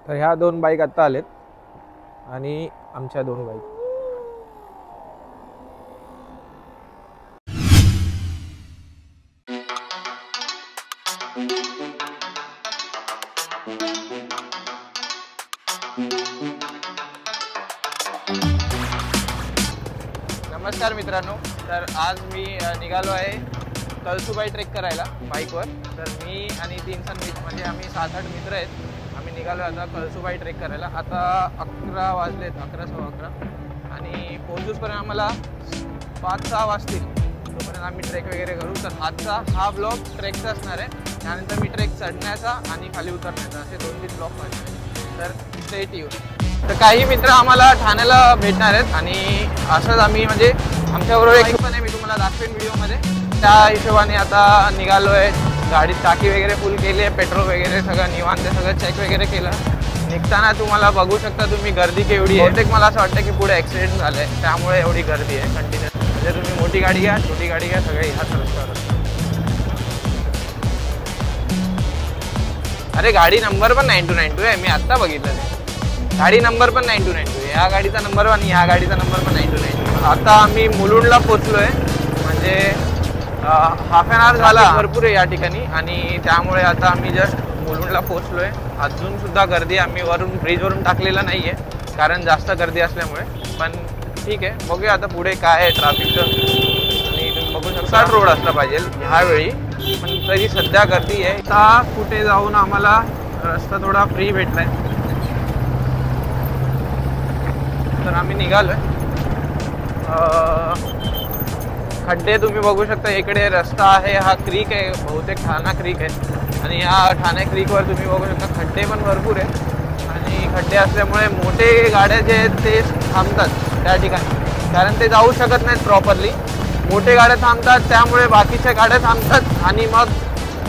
तर ह्या दोन बाईक आता आलेत आणि आमच्या दोन बाईक. नमस्कार मित्रांनो, तर आज मी निघालो आहे कळसुबाई ट्रेक करायला बाईकवर. तर मी आणि 3 म्हणजे आम्ही 7-8 मित्र आहेत. आम्ही निघालो आता कळसुबाई ट्रेक करायला. आता 11 वाजलेत, 11 सव्वा 11 आणि पोहोचूसपर्यंत आम्हाला 5-6 वाजतील. तोपर्यंत आम्ही ट्रेक वगैरे करू. तर आजचा हा ब्लॉग ट्रेकचा असणार आहे. त्यानंतर मी ट्रेक चढण्याचा आणि खाली उतरण्याचा असे 2-3 ब्लॉग करणार आहे. तर स्टे ट्यून. तर काही मित्र आम्हाला ठाण्याला भेटणार आहेत आणि असंच आम्ही म्हणजे आमच्याबरोबर एक पण आहे, मी तुम्हाला दाखवेन व्हिडिओमध्ये. त्या हिशोबाने आता निघालो आहे. गाडीत टाकी वगैरे फुल केली आहे, पेट्रोल वगैरे सगळं निवांत सगळं चेक वगैरे केलं. निघताना तुम्हाला बघू शकता तुम्ही गर्दी केवढी आहे. बहुतेक मला असं वाटतं की पुढे ॲक्सिडेंट झालं आहे, त्यामुळे एवढी गर्दी आहे कंटिन्यू. म्हणजे तुम्ही मोठी गाडी घ्या, छोटी गाडी घ्या, सगळे ह्याच रस्त्यावर. अरे गाडी नंबर पण 9292 आहे, मी आत्ता बघितलं ते. गाडी नंबर पण 9292, या गाडीचा नंबर आणि ह्या गाडीचा नंबर पण 9292. आता आम्ही मुलुंडला पोचलो आहे. म्हणजे हाफ ॲन आवर झाला भरपूर आहे या ठिकाणी आणि त्यामुळे आता आम्ही जस्ट मुलुंडला पोचलो आहे. अजूनसुद्धा गर्दी आम्ही वरून ब्रिजवरून टाकलेला नाही आहे कारण जास्त गर्दी असल्यामुळे. पण ठीक आहे, बघूया आता पुढे काय आहे ट्रॅफिकचं. आणि तुम्ही बघू शकता रोड असला पाहिजे ह्यावेळी, पण तरी सध्या गर्दी आहे. आता कुठे जाऊन आम्हाला रस्ता थोडा फ्री भेटला आहे, तर आम्ही निघालो आहे. खड्डे तुम्ही बघू शकता. इकडे रस्ता आहे, हा क्रीक आहे, बहुतेक ठाणा क्रीक आहे. आणि या ठाणे क्रीकवर तुम्ही बघू शकता खड्डे पण भरपूर आहे. आणि खड्डे असल्यामुळे मोठे गाड्या जे आहेत ते थांबतात त्या ठिकाणी, कारण ते जाऊ शकत नाहीत प्रॉपरली. मोठे गाड्या थांबतात, त्यामुळे बाकीच्या गाड्या थांबतात आणि मग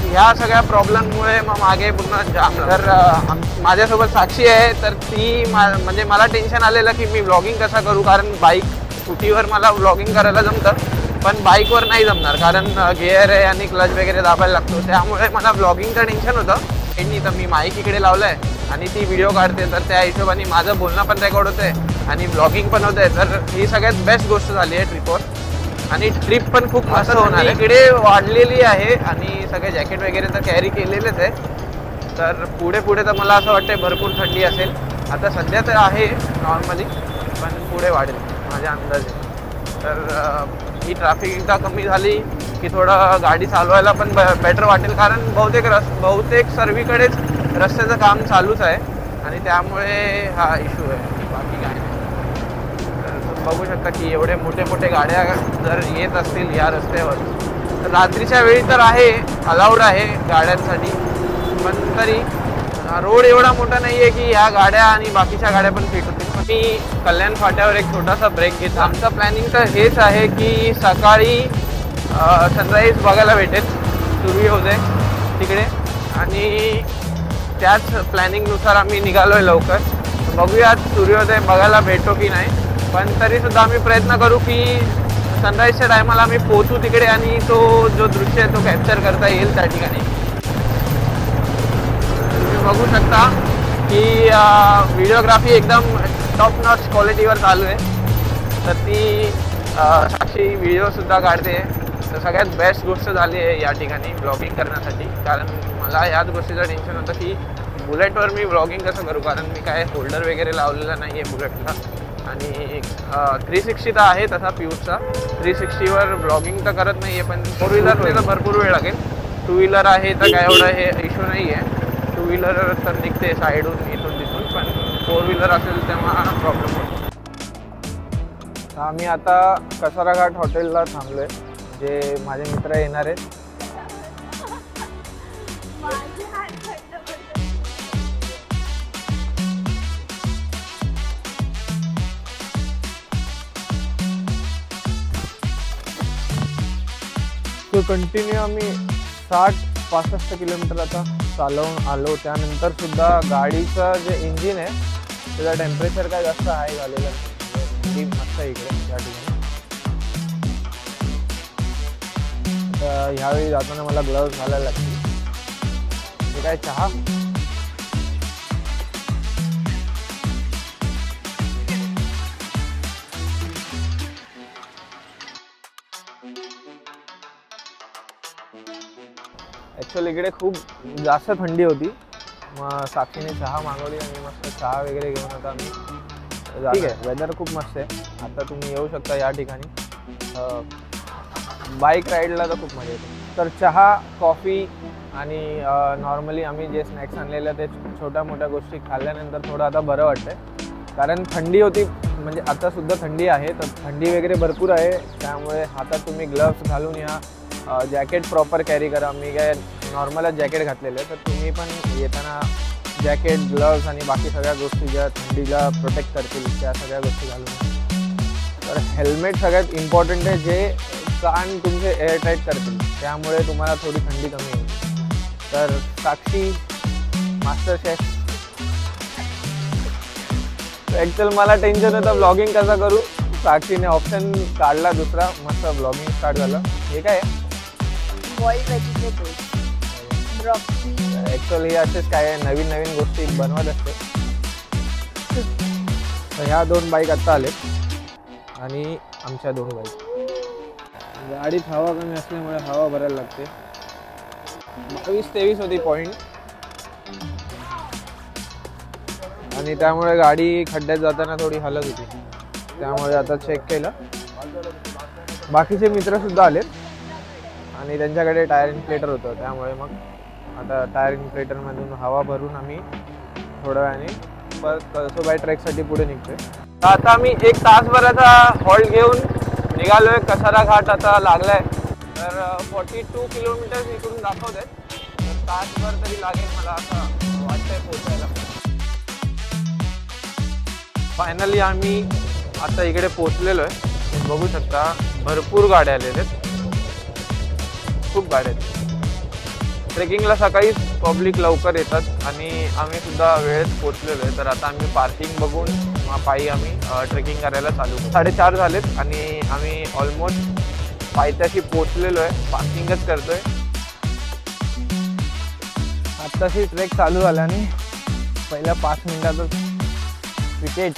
ह्या सगळ्या प्रॉब्लेममुळे मग मागे पूर्ण जाम. तर माझ्यासोबत साक्षी आहे. तर ती म्हणजे मला टेन्शन आलेलं की मी व्लॉगिंग कसा करू, कारण बाईक स्कूटीवर मला व्लॉगिंग करायला जमतं पण बाईकवर नाही जमणार, कारण गिअर आहे आणि क्लच वगैरे दाबायला लागतो. त्यामुळे मला व्लॉगिंगचं टेन्शन होतं. तर मी माईक इकडे लावलं आहे आणि ती व्हिडिओ काढते, तर त्या हिशोबाने माझं बोलणं पण रेकॉर्ड होतं आहे आणि व्लॉगिंग पण होतं आहे. तर ही सगळ्यात बेस्ट गोष्ट झाली आहे ट्रिपवर. आणि ट्रिप पण खूप मस्त होणार आहे. इकडे वाढलेली आहे आणि सगळे जॅकेट वगैरे तर कॅरी केलेलेच आहे. तर पुढे तर मला असं वाटतं भरपूर थंडी असेल. आता सध्या तर आहे नॉर्मली, पण पुढे वाढेल माझ्या अंदाजे. तर ही ट्रॅफिक एकदा कमी झाली की थोडं गाडी चालवायला पण बेटर वाटेल, कारण बहुतेक सर्वीकडेच रस्त्याचं काम चालूच आहे आणि त्यामुळे हा इश्यू आहे. बाकी काय नाही. बघू शकता की एवढे मोठे गाड्या जर येत असतील या रस्त्यावर, तर रात्रीच्या वेळी तर आहे, अलाउड आहे गाड्यांसाठी. पण तरी रोड एवढा मोठा नाही आहे की ह्या गाड्या आणि बाकीच्या गाड्या पण फिट होतील. मी कल्याण फाट्यावर एक छोटासा ब्रेक घेतो. आमचं प्लॅनिंग तर हेच आहे की सकाळी सनराईज बघायला भेटेल सूर्योदय तिकडे, आणि त्याच प्लॅनिंगनुसार आम्ही निघालो आहे लवकर. बघूयात सूर्योदय बघायला भेटतो की नाही, पण तरीसुद्धा आम्ही प्रयत्न करू की सनराईजच्या टायमाला आम्ही पोहोचू तिकडे आणि तो जो दृश्य आहे तो कॅप्चर करता येईल त्या ठिकाणी. तुम्ही बघू शकता की व्हिडिओग्राफी एकदम टॉप नॉच क्वालिटीवर चालू आहे. तर ती साक्षी व्हिडिओसुद्धा काढते. तर सगळ्यात बेस्ट गोष्ट झाली आहे या ठिकाणी ब्लॉगिंग करण्यासाठी, कारण मला याच गोष्टीचं टेन्शन होतं की बुलेटवर मी ब्लॉगिंग कसं करू, कारण मी काय होल्डर वगैरे लावलेला नाही आहे बुलेटला. आणि 360 तर आहे तसा प्यूसचा, 360वर ब्लॉगिंग तर करत नाही आहे. पण 4 व्हीलरने तर भरपूर वेळ लागेल. 2 व्हीलर आहे तर काय एवढं हे इश्यू नाही आहे. 2 व्हीलर तर निघते साईडून इथून तिथून, पण 4 व्हीलर असेल तेव्हा प्रॉब्लेम होतो. आम्ही आता कसारा घाट हॉटेलला थांबलो आहे, जे माझे मित्र येणार आहेत. तो कंटिन्यू आम्ही 60-65 किलोमीटर आता चालवून आलो. त्यानंतर सुद्धा गाडीचं जे इंजिन आहे त्याचं टेम्परेचर काय जास्त हाय झालेलं नाही. मस्त आहे इकडे या ठिकाणी. तर ह्यावेळी जाताना मला ग्लव्स घालायला लागतील. हे काय चहा ॲक्च्युअली इकडे खूप जास्त थंडी होती, मग साक्षीने चहा मागवली आणि मस्त चहा वगैरे घेऊन आता आम्ही ठीक आहे. वेदर खूप मस्त आहे. आता तुम्ही येऊ शकता या ठिकाणी. बाईक राईडला तर खूप मजा येते. तर चहा, कॉफी आणि नॉर्मली आम्ही जे स्नॅक्स आणलेलं ते छोट्या मोठ्या गोष्टी खाल्ल्यानंतर थोडं आता बरं वाटतंय. कारण थंडी होती, म्हणजे आतासुद्धा थंडी आहे, तर थंडी वगैरे भरपूर आहे. त्यामुळे हातात तुम्ही ग्लव्स घालून या. जॅकेट प्रॉपर कॅरी करा. मी काय नॉर्मलच जॅकेट घातलेलं आहे, तर तुम्ही पण येताना जॅकेट, ग्लव्स आणि बाकी सगळ्या गोष्टी ज्या थंडीला प्रोटेक्ट करतील त्या सगळ्या गोष्टी घालून. तर हेल्मेट सगळ्यात इम्पॉर्टंट आहे, जे कान तुमचे एअरटाईट करतील, त्यामुळे तुम्हाला थोडी थंडी कमी होईल. तर साक्षी मास्टर शेफ. ॲक्च्युअल मला टेन्शन होतं ब्लॉगिंग कसं करू. साक्षीने ऑप्शन काढला दुसरा, मस्त ब्लॉगिंग स्टार्ट झालं. हे काय आहे? Boiled vegetables, broccoli. ॲक्च्युअली असेच काय नवीन नवीन गोष्टी बनवत असते. तर ह्या 2 बाईक आत्ता आलेत आणि आमच्या 2 बाईक. गाडीत हवा कमी असल्यामुळे हवा भरायला लागते. 22-23 होती पॉईंट, आणि त्यामुळे गाडी खड्ड्यात जाताना थोडी हलत होती. त्यामुळे आता चेक केलं. बाकीचे मित्रसुद्धा आलेत आणि त्यांच्याकडे टायर इन्फ्लेटर होतं, त्यामुळे मग आता टायर इन्फ्लेटरमधून हवा भरून आम्ही थोड्या वेळाने परत कळसोबाई ट्रेकसाठी पुढे निघतोय. तर आता आम्ही 1 तासभराचा हॉल्ट घेऊन निघालोय. कसारा घाट आता लागलाय. तर 42 किलोमीटर इकडून दाखवत आहेत. तर तासभर तरी लागेल मला असं वाटतंय पोहोचायला. फायनली आम्ही आता इकडे पोहोचलेलो आहे. बघू शकता भरपूर गाड्या आलेल्या आहेत, खूप गाड्या आहेत. ट्रेकिंगला सकाळी पब्लिक लवकर येतात आणि आम्ही सुद्धा वेळेत पोहोचलेलो आहे. तर आता आम्ही पार्किंग बघून पायी आम्ही ट्रेकिंग करायला चालू. 4:30 झालेत आणि आम्ही ऑलमोस्ट पायथ्याशी पोहोचलेलो आहे. पार्किंगच करतोय. आत्ताशी ट्रेक चालू झाला आणि पहिल्या 5 मिनिटातच विकेट.